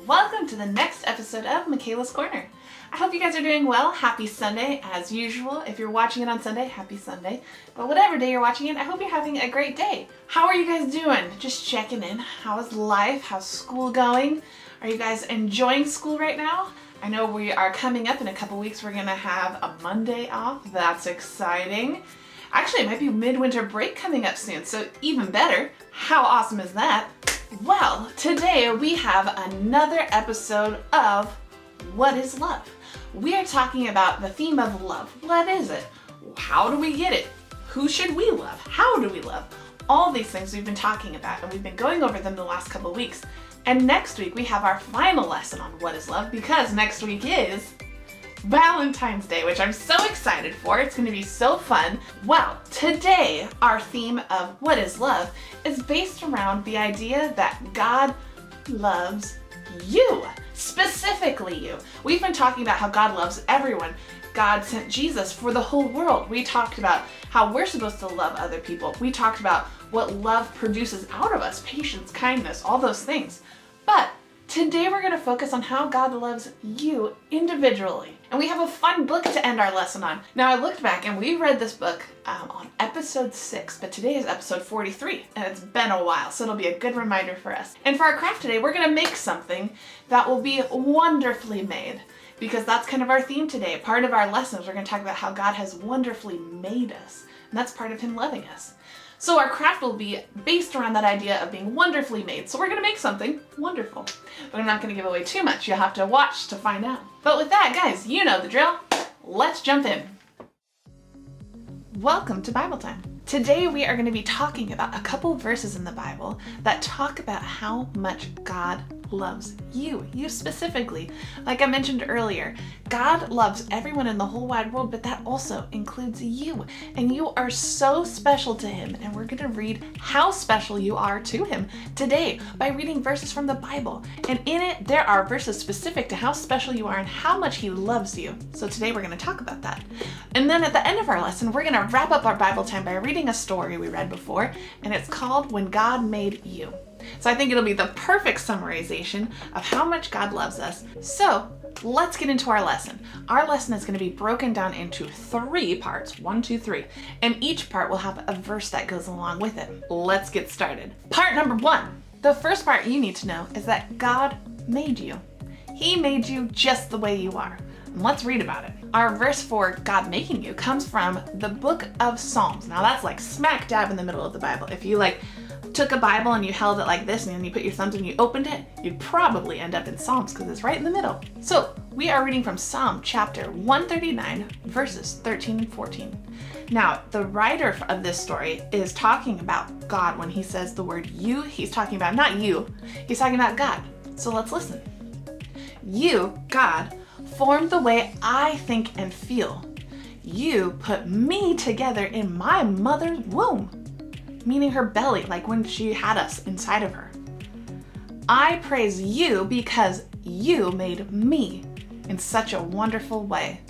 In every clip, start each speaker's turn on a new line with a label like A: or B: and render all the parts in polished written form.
A: Welcome to the next episode of Mykaela's Corner. I hope you guys are doing well. Happy Sunday, as usual. If you're watching it on Sunday, happy Sunday. But whatever day you're watching it, I hope you're having a great day. How are you guys doing? Just checking in. How is life? How's school going? Are you guys enjoying school right now? I know we are coming up in a couple weeks. We're gonna have a Monday off. That's exciting. Actually, it might be midwinter break coming up soon, so even better. How awesome is that? Well, today we have another episode of What is Love? We are talking about the theme of love. What is it? How do we get it? Who should we love? How do we love? All these things we've been talking about, and we've been going over them the last couple of weeks. And next week we have our final lesson on what is love, because next week is Valentine's Day, which I'm so excited for. It's going to be so fun. Well, today our theme of what is love is based around the idea that God loves you, specifically you. We've been talking about how God loves everyone. God sent Jesus for the whole world. We talked about how we're supposed to love other people. We talked about what love produces out of us, patience, kindness, all those things. But today we're going to focus on how God loves you individually. And we have a fun book to end our lesson on. Now, I looked back and we read this book on episode 6, but today is episode 43, and it's been a while, so it'll be a good reminder for us. And for our craft today, we're going to make something that will be wonderfully made, because that's kind of our theme today. Part of our lessons, we're going to talk about how God has wonderfully made us, and that's part of Him loving us. So our craft will be based around that idea of being wonderfully made. So we're going to make something wonderful. But I'm not going to give away too much. You'll have to watch to find out. But with that, guys, you know the drill. Let's jump in. Welcome to Bible Time. Today we are going to be talking about a couple verses in the Bible that talk about how much God loves you specifically. Like I mentioned earlier, God loves everyone in the whole wide world, but that also includes you. And you are so special to Him. And we're going to read how special you are to Him today by reading verses from the Bible. And in it, there are verses specific to how special you are and how much He loves you. So today we're going to talk about that. And then at the end of our lesson, we're going to wrap up our Bible time by reading a story we read before, and it's called When God Made You. So I think it'll be the perfect summarization of how much God loves us. So let's get into our lesson. Our lesson is going to be broken down into 3 parts, 1, 2, 3, and each part will have a verse that goes along with it. Let's get started. Part number 1. The first part you need to know is that God made you. He made you just the way you are. And let's read about it. Our verse for God making you comes from the book of Psalms. Now that's like smack dab in the middle of the Bible. If you took a Bible and you held it like this and then you put your thumbs and you opened it, you'd probably end up in Psalms because it's right in the middle. So we are reading from Psalm chapter 139, verses 13 and 14. Now, the writer of this story is talking about God when he says the word you. He's talking about not you, he's talking about God. So let's listen. You, God, formed the way I think and feel. You put me together in my mother's womb, meaning her belly, like when she had us inside of her. I praise you because you made me in such a wonderful way.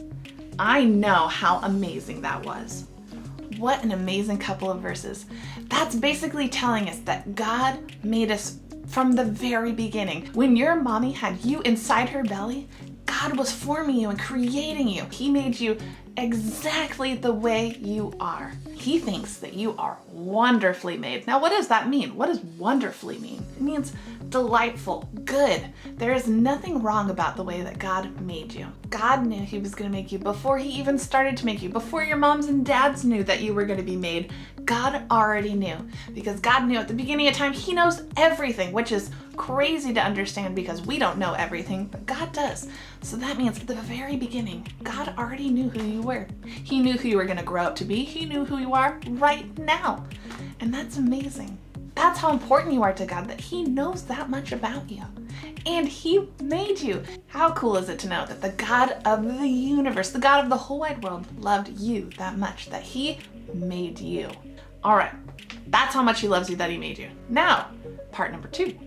A: I know how amazing that was. What an amazing couple of verses. That's basically telling us that God made us from the very beginning. When your mommy had you inside her belly, God was forming you and creating you. He made you exactly the way you are. He thinks that you are wonderfully made. Now, what does that mean? What does wonderfully mean? It means delightful, good. There is nothing wrong about the way that God made you. God knew He was going to make you before He even started to make you, before your moms and dads knew that you were going to be made. God already knew, because God knew at the beginning of time. He knows everything, which is crazy to understand because we don't know everything, but God does. So that means at the very beginning, God already knew who you were. He knew who you were going to grow up to be. He knew who you are right now. And that's amazing. That's how important you are to God, that He knows that much about you. And He made you. How cool is it to know that the God of the universe, the God of the whole wide world, loved you that much, that He made you. All right, that's how much He loves you, that He made you. Now, part number 2.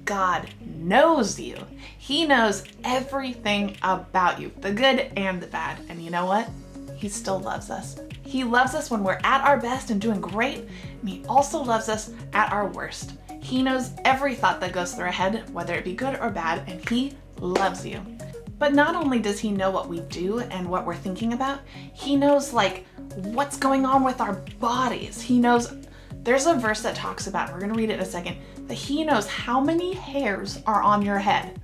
A: God knows you. He knows everything about you, the good and the bad. And you know what? He still loves us. He loves us when we're at our best and doing great, and He also loves us at our worst. He knows every thought that goes through our head, whether it be good or bad, and he loves you. But not only does he know what we do and what we're thinking about, he knows like what's going on with our bodies. He knows, there's a verse that talks about, we're gonna read it in a second, that he knows how many hairs are on your head.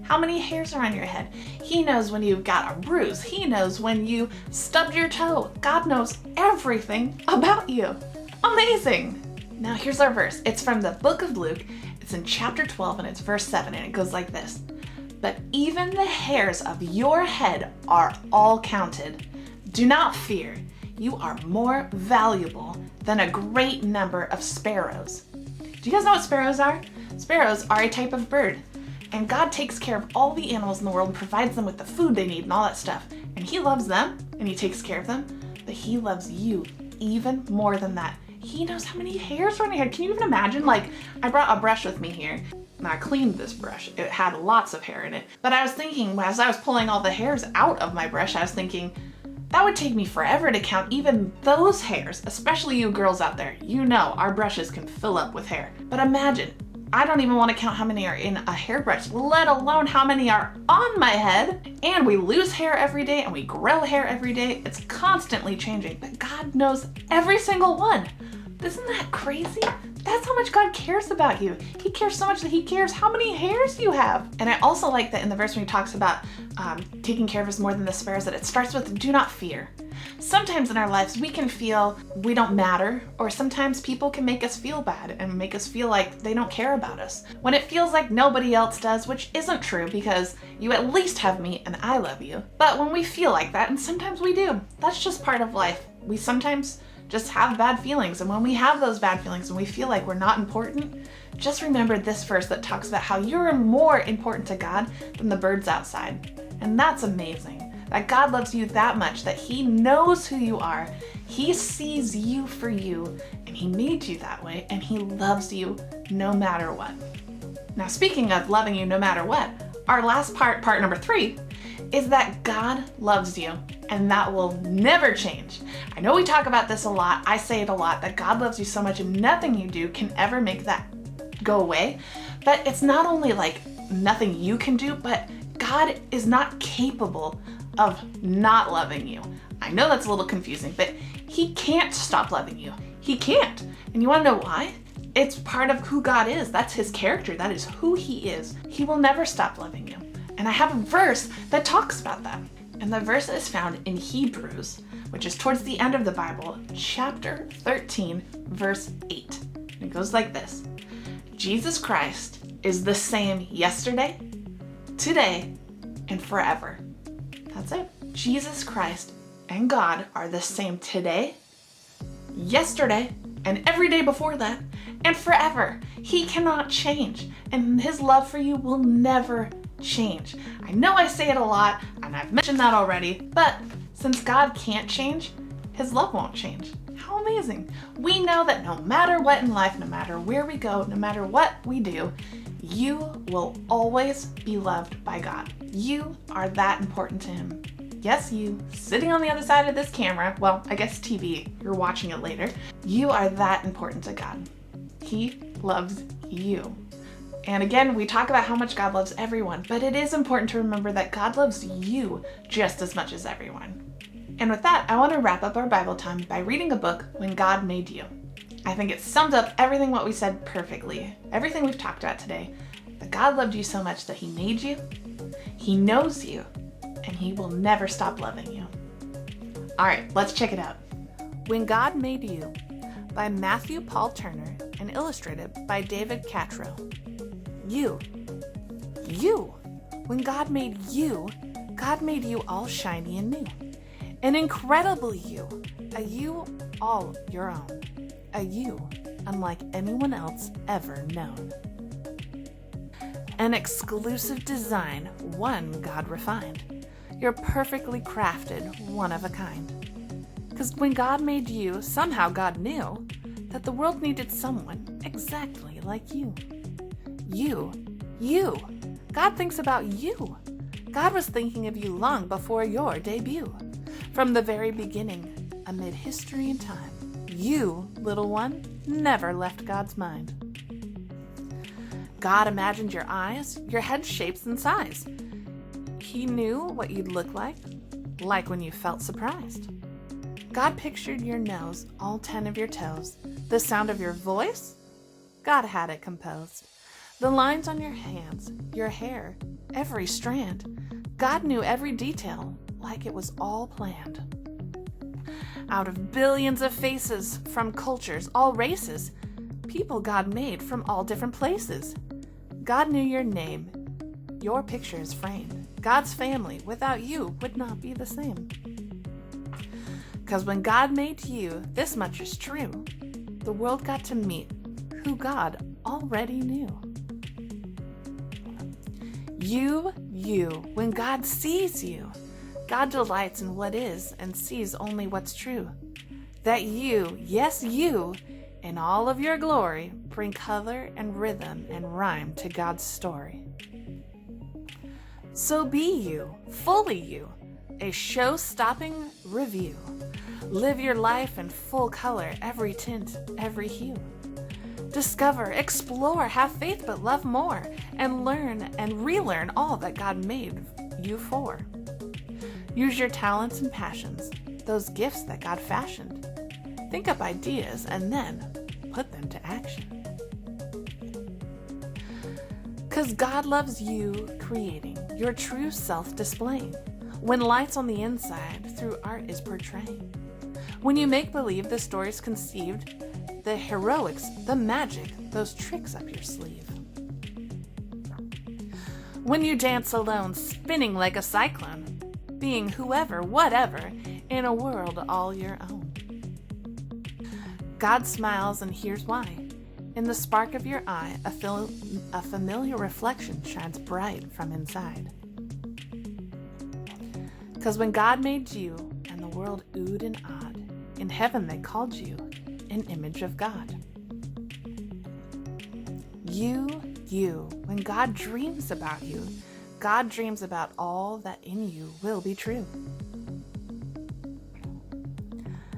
A: How many hairs are on your head? He knows when you've got a bruise. He knows when you stubbed your toe. God knows everything about you. Amazing. Now here's our verse. It's from the book of Luke. It's in chapter 12 and it's verse 7 and it goes like this. But even the hairs of your head are all counted. Do not fear. You are more valuable than a great number of sparrows. Do you guys know what sparrows are? Sparrows are a type of bird. And God takes care of all the animals in the world and provides them with the food they need and all that stuff. And he loves them and he takes care of them, but he loves you even more than that. He knows how many hairs are on your head. Can you even imagine? Like, I brought a brush with me here and I cleaned this brush. It had lots of hair in it. But I was thinking, as I was pulling all the hairs out of my brush, I was thinking, that would take me forever to count even those hairs, especially you girls out there. You know, our brushes can fill up with hair. But imagine, I don't even want to count how many are in a hairbrush, let alone how many are on my head. And we lose hair every day and we grow hair every day. It's constantly changing, but God knows every single one. Isn't that crazy? That's how much God cares about you. He cares so much that he cares how many hairs you have. And I also like that in the verse when he talks about taking care of us more than the sparrows, that it starts with do not fear. Sometimes in our lives we can feel we don't matter, or sometimes people can make us feel bad and make us feel like they don't care about us. When it feels like nobody else does, which isn't true because you at least have me and I love you. But when we feel like that, and sometimes we do, that's just part of life. We sometimes just have bad feelings, and when we have those bad feelings and we feel like we're not important, just remember this verse that talks about how you're more important to God than the birds outside. And that's amazing. That God loves you that much, that he knows who you are, he sees you for you, and he made you that way, and he loves you no matter what. Now, speaking of loving you no matter what, our last part number 3, is that God loves you, and that will never change. I know we talk about this a lot, I say it a lot, that God loves you so much and nothing you do can ever make that go away. But it's not only like nothing you can do, but God is not capable of not loving you. I know that's a little confusing, but he can't stop loving you. He can't. And you want to know why? It's part of who God is. That's his character. That is who he is. He will never stop loving you. And I have a verse that talks about that. And the verse is found in Hebrews, which is towards the end of the Bible, chapter 13, verse 8. And it goes like this. Jesus Christ is the same yesterday, today, and forever. That's it. Jesus Christ and God are the same today, yesterday, and every day before that, and forever. He cannot change, and his love for you will never change. I know I say it a lot, and I've mentioned that already, but since God can't change, his love won't change. How amazing. We know that no matter what in life, no matter where we go, no matter what we do, you will always be loved by God. You are that important to him. Yes, you, sitting on the other side of this camera, well, I guess TV, you're watching it later. You are that important to God. He loves you. And again, we talk about how much God loves everyone, but it is important to remember that God loves you just as much as everyone. And with that, I want to wrap up our Bible time by reading a book, When God Made You. I think it sums up everything what we said perfectly, everything we've talked about today. That God loved you so much that he made you, he knows you, and he will never stop loving you. All right, let's check it out. When God Made You by Matthew Paul Turner and illustrated by David Catrow. You. When God made you all shiny and new. An incredible you, a you all your own, a you unlike anyone else ever known. An exclusive design, one God refined. You're perfectly crafted, one of a kind. 'Cause when God made you, somehow God knew that the world needed someone exactly like you. You. God thinks about you. God was thinking of you long before your debut. From the very beginning, amid history and time, you, little one, never left God's mind. God imagined your eyes, your head shapes and size. He knew what you'd look like when you felt surprised. God pictured your nose, all 10 of your toes, the sound of your voice. God had it composed. The lines on your hands, your hair, every strand. God knew every detail like it was all planned. Out of billions of faces from cultures, all races, people God made from all different places. God knew your name, your picture is framed. God's family without you would not be the same. 'Cause when God made you, this much is true. The world got to meet who God already knew. You, when God sees you, God delights in what is and sees only what's true. That you, yes you, in all of your glory, bring color and rhythm and rhyme to God's story. So be you, fully you, a show-stopping review. Live your life in full color, every tint, every hue. Discover, explore, have faith but love more, and learn and relearn all that God made you for. Use your talents and passions, those gifts that God fashioned. Think up ideas and then put them to action. 'Cause God loves you creating, your true self displaying. When light's on the inside, through art is portraying. When you make believe, the story's conceived, the heroics, the magic, those tricks up your sleeve. When you dance alone, spinning like a cyclone, being whoever, whatever, in a world all your own. God smiles, and here's why. In the spark of your eye, a familiar reflection shines bright from inside. 'Cause when God made you and the world oohed and awed, in heaven they called you an image of God. You, when God dreams about you, God dreams about all that in you will be true.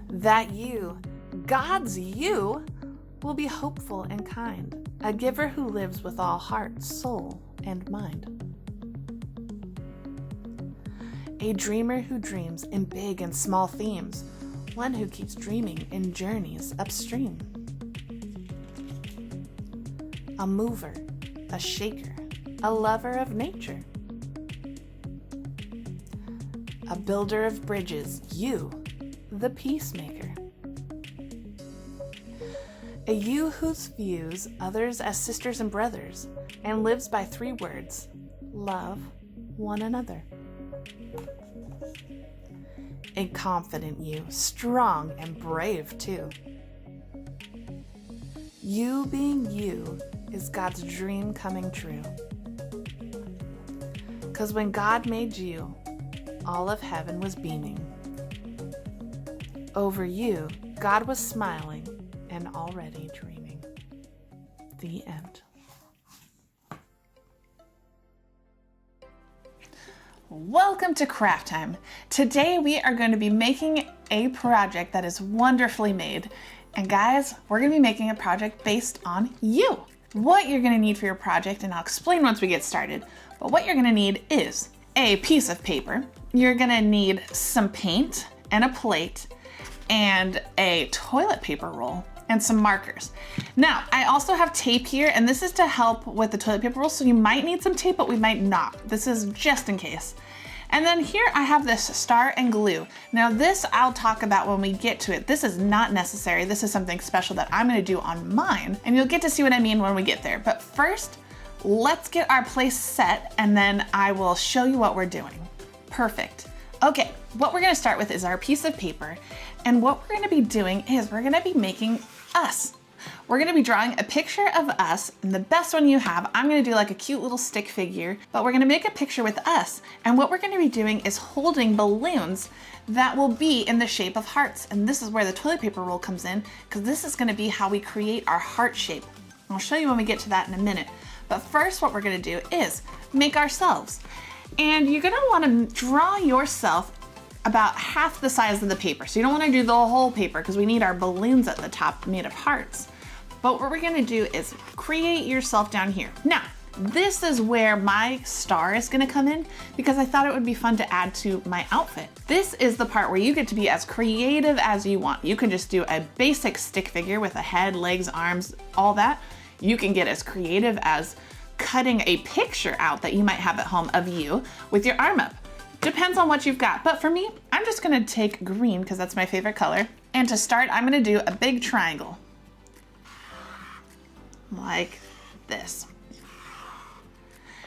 A: That you, God's you, will be hopeful and kind, a giver who lives with all heart, soul, and mind. A dreamer who dreams in big and small themes, one who keeps dreaming in journeys upstream. A mover, a shaker, a lover of nature. A builder of bridges, you, the peacemaker. A you who views others as sisters and brothers and lives by 3 words: love one another. A confident you, strong and brave too. You being you is God's dream coming true. 'Cause when God made you, all of heaven was beaming. Over you, God was smiling and already dreaming. The end. Welcome to Craft Time. Today we are going to be making a project that is wonderfully made. And guys, we're going to be making a project based on you. What you're going to need for your project, and I'll explain once we get started, but what you're going to need is a piece of paper. You're going to need some paint and a plate and a toilet paper roll and some markers. Now, I also have tape here, and this is to help with the toilet paper roll, so you might need some tape, but we might not. This is just in case. And then here I have this star and glue. Now this I'll talk about when we get to it. This is not necessary. This is something special that I'm gonna do on mine, and you'll get to see what I mean when we get there. But first, let's get our place set, and then I will show you what we're doing. Perfect. Okay, what we're gonna start with is our piece of paper, and what we're gonna be doing is we're gonna be making us. We're gonna be drawing a picture of us, and the best one you have, I'm gonna do like a cute little stick figure, but we're gonna make a picture with us, and what we're gonna be doing is holding balloons that will be in the shape of hearts, and this is where the toilet paper roll comes in, because this is gonna be how we create our heart shape. I'll show you when we get to that in a minute, but first what we're gonna do is make ourselves, and you're gonna wanna draw yourself about half the size of the paper. So you don't wanna do the whole paper because we need our balloons at the top made of hearts. But what we're gonna do is create yourself down here. Now, this is where my star is gonna come in because I thought it would be fun to add to my outfit. This is the part where you get to be as creative as you want. You can just do a basic stick figure with a head, legs, arms, all that. You can get as creative as cutting a picture out that you might have at home of you with your arm up. Depends on what you've got. But for me, I'm just gonna take green because that's my favorite color. And to start, I'm gonna do a big triangle. Like this.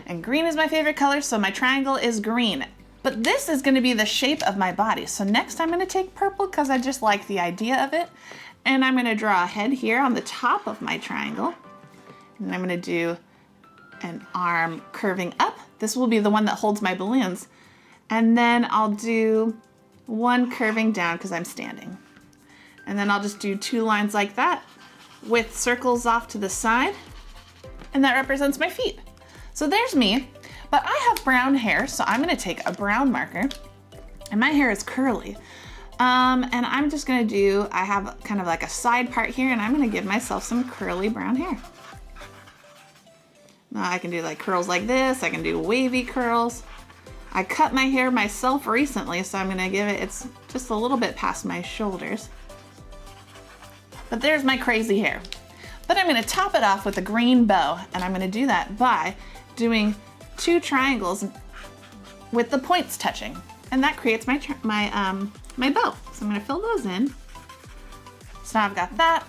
A: And green is my favorite color, so my triangle is green. But this is gonna be the shape of my body. So next I'm gonna take purple because I just like the idea of it. And I'm gonna draw a head here on the top of my triangle. And I'm gonna do an arm curving up. This will be the one that holds my balloons. And then I'll do one curving down because I'm standing. And then I'll just do 2 lines like that with circles off to the side. And that represents my feet. So there's me, but I have brown hair, so I'm gonna take a brown marker, and my hair is curly. And I'm just gonna do, I have kind of like a side part here, and I'm gonna give myself some curly brown hair. Now I can do like curls like this, I can do wavy curls. I cut my hair myself recently, so I'm gonna give it, it's just a little bit past my shoulders. But there's my crazy hair. But I'm gonna top it off with a green bow, and I'm gonna do that by doing 2 triangles with the points touching. And that creates my bow. So I'm gonna fill those in. So now I've got that.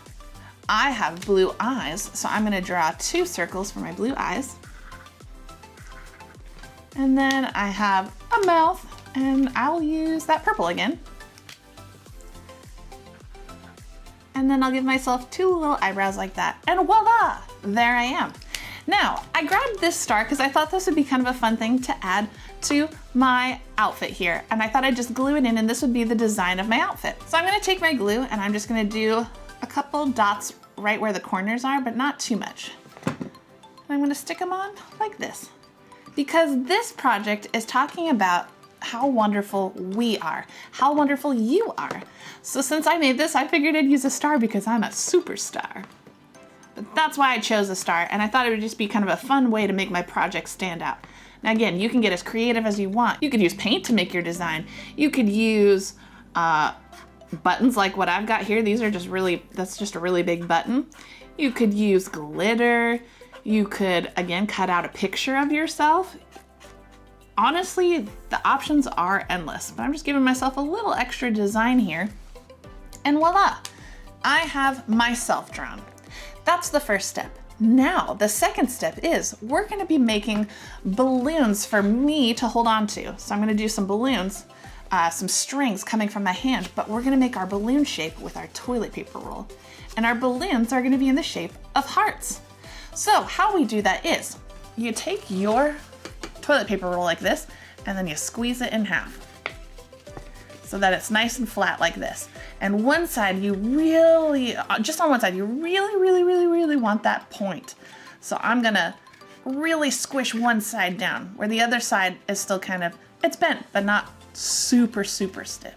A: I have blue eyes, so I'm gonna draw 2 circles for my blue eyes. And then I have a mouth, and I'll use that purple again. And then I'll give myself 2 little eyebrows like that, and voila, there I am. Now, I grabbed this star because I thought this would be kind of a fun thing to add to my outfit here. And I thought I'd just glue it in and this would be the design of my outfit. So I'm gonna take my glue and I'm just gonna do a couple dots right where the corners are, but not too much. And I'm gonna stick them on like this. Because this project is talking about how wonderful we are, how wonderful you are. So since I made this, I figured I'd use a star because I'm a superstar. But that's why I chose a star, and I thought it would just be kind of a fun way to make my project stand out. Now again, you can get as creative as you want. You could use paint to make your design. You could use buttons like what I've got here. These are just that's just a really big button. You could use glitter. You could, again, cut out a picture of yourself. Honestly, the options are endless, but I'm just giving myself a little extra design here. And voila, I have myself drawn. That's the first step. Now, the second step is we're gonna be making balloons for me to hold on to. So I'm gonna do some balloons, some strings coming from my hand, but we're gonna make our balloon shape with our toilet paper roll. And our balloons are gonna be in the shape of hearts. So how we do that is you take your toilet paper roll like this, and then you squeeze it in half so that it's nice and flat like this. And one side you really, just on one side, you really want that point. So I'm gonna really squish one side down where the other side is still kind of, it's bent, but not super stiff.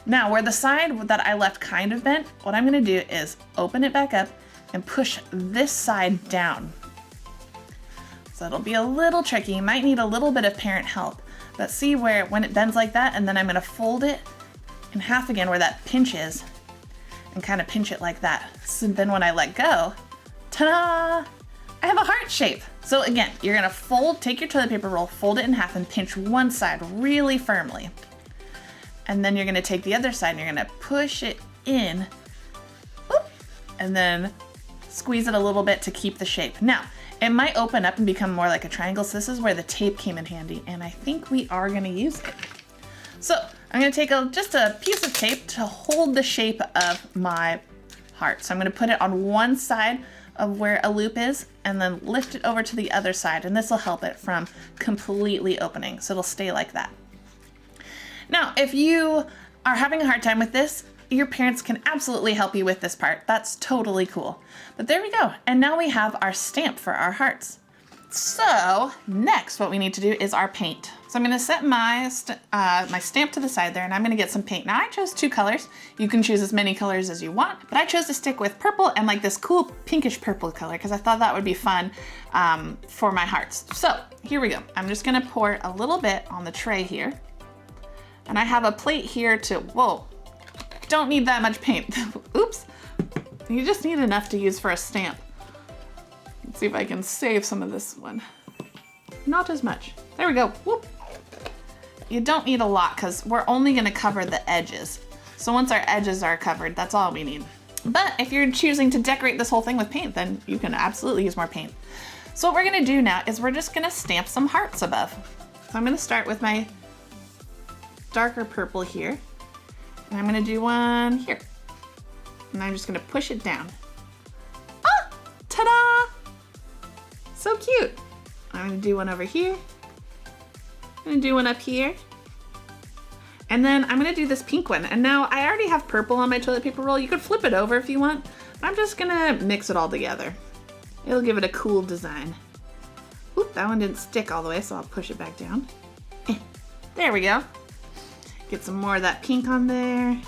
A: Now where the side that I left kind of bent, what I'm gonna do is open it back up and push this side down. So it'll be a little tricky. You might need a little bit of parent help, but see where when it bends like that, and then I'm gonna fold it in half again where that pinch is and kind of pinch it like that. So then when I let go, ta-da, I have a heart shape. So again, you're gonna take your toilet paper roll, fold it in half and pinch one side really firmly. And then you're gonna take the other side and you're gonna push it in, whoop, and then squeeze it a little bit to keep the shape. Now, it might open up and become more like a triangle, so this is where the tape came in handy, and I think we are gonna use it. So I'm gonna take just a piece of tape to hold the shape of my heart. So I'm gonna put it on one side of where a loop is, and then lift it over to the other side, and this will help it from completely opening, so it'll stay like that. Now, if you are having a hard time with this, your parents can absolutely help you with this part. That's totally cool. But there we go. And now we have our stamp for our hearts. So next what we need to do is our paint. So I'm gonna set my stamp to the side there, and I'm gonna get some paint. Now I chose 2 colors. You can choose as many colors as you want, but I chose to stick with purple and like this cool pinkish purple color because I thought that would be fun for my hearts. So here we go. I'm just gonna pour a little bit on the tray here. And I have a plate here to, whoa, don't need that much paint. Oops. You just need enough to use for a stamp. Let's see if I can save some of this one. Not as much. There we go. Whoop. You don't need a lot because we're only gonna cover the edges. So once our edges are covered, that's all we need. But if you're choosing to decorate this whole thing with paint, then you can absolutely use more paint. So what we're gonna do now is we're just gonna stamp some hearts above. So I'm gonna start with my darker purple here. And I'm gonna do one here. And I'm just gonna push it down. Ah, ta-da! So cute. I'm gonna do one over here. I'm gonna do one up here. And then I'm gonna do this pink one. And now I already have purple on my toilet paper roll. You could flip it over if you want. I'm just gonna mix it all together. It'll give it a cool design. Oop, that one didn't stick all the way, so I'll push it back down. There we go. Get some more of that pink on there.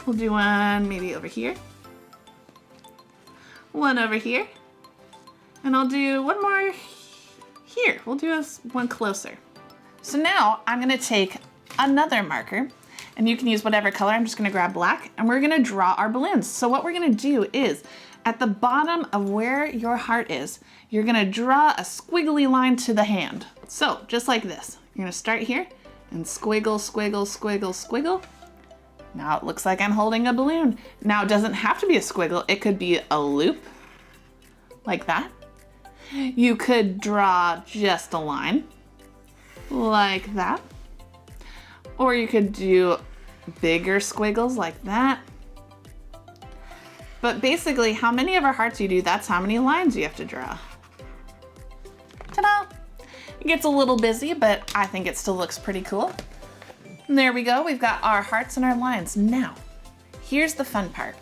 A: We'll do one maybe over here. One over here. And I'll do one more here. We'll do one closer. So now I'm gonna take another marker, and you can use whatever color. I'm just gonna grab black, and we're gonna draw our balloons. So what we're gonna do is, at the bottom of where your heart is, you're gonna draw a squiggly line to the hand. So just like this. You're gonna start here and squiggle, squiggle, squiggle, squiggle. Now it looks like I'm holding a balloon. Now it doesn't have to be a squiggle. It could be a loop like that. You could draw just a line like that. Or you could do bigger squiggles like that. But basically, how many of our hearts you do, that's how many lines you have to draw. Ta-da! It gets a little busy, but I think it still looks pretty cool. And there we go, we've got our hearts and our lines. Now, here's the fun part.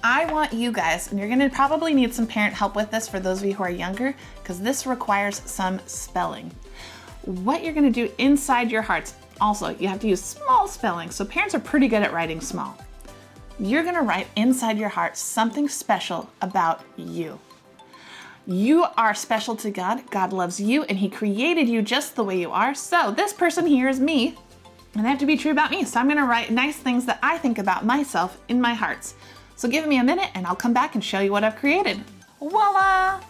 A: I want you guys, and you're gonna probably need some parent help with this for those of you who are younger, because this requires some spelling. What you're gonna do inside your hearts, also, you have to use small spelling, so parents are pretty good at writing small. You're gonna write inside your heart something special about you. You are special to God. God loves you, and He created you just the way you are. So this person here is me, and they have to be true about me. So I'm gonna write nice things that I think about myself in my hearts. So give me a minute and I'll come back and show you what I've created. Voila!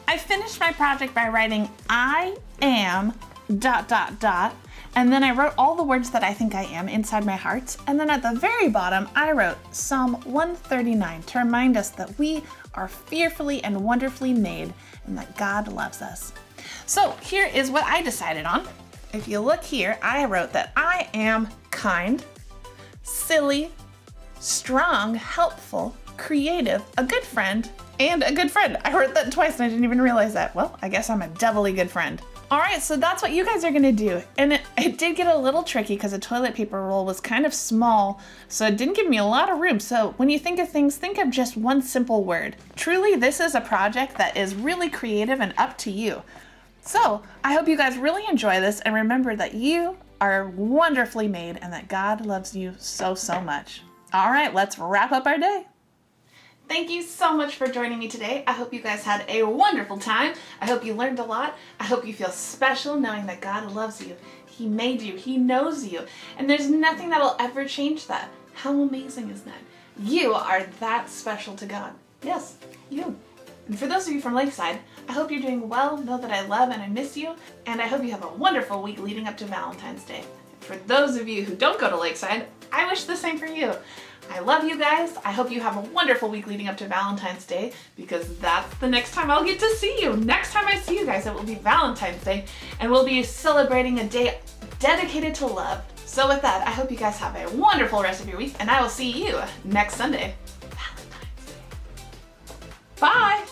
A: I finished my project by writing I am ... and then I wrote all the words that I think I am inside my heart. And then at the very bottom, I wrote Psalm 139 to remind us that we are fearfully and wonderfully made and that God loves us. So here is what I decided on. If you look here, I wrote that I am kind, silly, strong, helpful, creative, a good friend, and a good friend. I wrote that twice and I didn't even realize that. Well, I guess I'm a doubly good friend. All right, so that's what you guys are gonna do. And it did get a little tricky because the toilet paper roll was kind of small, so it didn't give me a lot of room. So when you think of things, think of just one simple word. Truly, this is a project that is really creative and up to you. So I hope you guys really enjoy this, and remember that you are wonderfully made and that God loves you so, so much. All right, let's wrap up our day. Thank you so much for joining me today. I hope you guys had a wonderful time. I hope you learned a lot. I hope you feel special knowing that God loves you. He made you. He knows you. And there's nothing that will ever change that. How amazing is that? You are that special to God. Yes, you. And for those of you from Lakeside, I hope you're doing well. Know that I love and I miss you. And I hope you have a wonderful week leading up to Valentine's Day. For those of you who don't go to Lakeside, I wish the same for you. I love you guys. I hope you have a wonderful week leading up to Valentine's Day, because that's the next time I'll get to see you. Next time I see you guys, it will be Valentine's Day, and we'll be celebrating a day dedicated to love. So with that, I hope you guys have a wonderful rest of your week, and I will see you next Sunday. Valentine's Day. Bye.